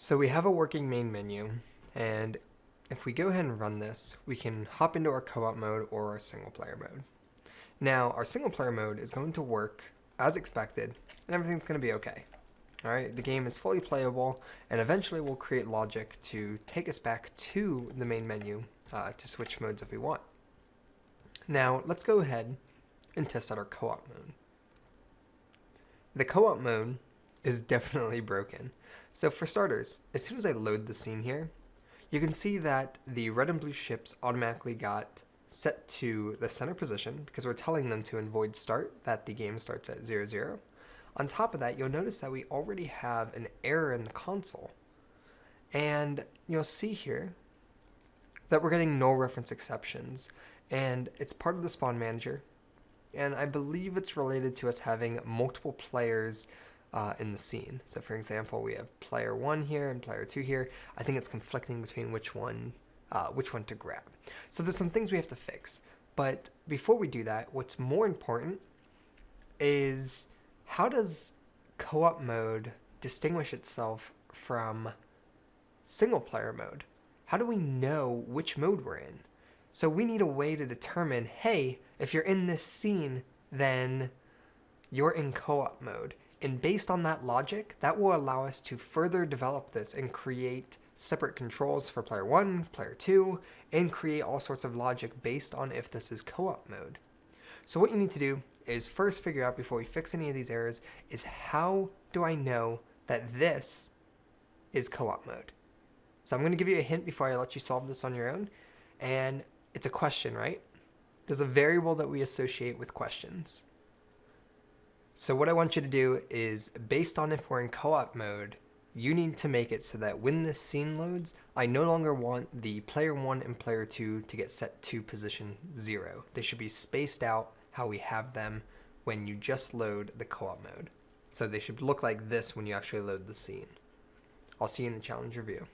So we have a working main menu, and if we go ahead and run this, we can hop into our co-op mode or our single player mode. Now, our single player mode is going to work as expected, and everything's going to be okay. All right, the game is fully playable, and eventually we'll create logic to take us back to the main menu to switch modes if we want. Now, let's go ahead and test out our co-op mode. The co-op mode is definitely broken. So for starters, as soon as I load the scene here, you can see that the red and blue ships automatically got set to the center position because we're telling them to in void start that the game starts at 0, 0. On top of that, you'll notice that we already have an error in the console. And you'll see here that we're getting null reference exceptions. And it's part of the spawn manager. And I believe it's related to us having multiple players in the scene. So for example, we have player 1 here and player 2 here. I think it's conflicting between which one to grab. So there's some things we have to fix. But before we do that, what's more important is how does co-op mode distinguish itself from single player mode? How do we know which mode we're in? So we need a way to determine, hey, if you're in this scene, then you're in co-op mode. And based on that logic, that will allow us to further develop this and create separate controls for player 1, player 2, and create all sorts of logic based on if this is co-op mode. So what you need to do is first figure out, before we fix any of these errors, is how do I know that this is co-op mode? So I'm going to give you a hint before I let you solve this on your own. And it's a question, right? There's a variable that we associate with questions. So what I want you to do is, based on if we're in co-op mode, you need to make it so that when this scene loads, I no longer want the player 1 and player 2 to get set to position 0. They should be spaced out how we have them when you just load the co-op mode. So they should look like this when you actually load the scene. I'll see you in the challenge review.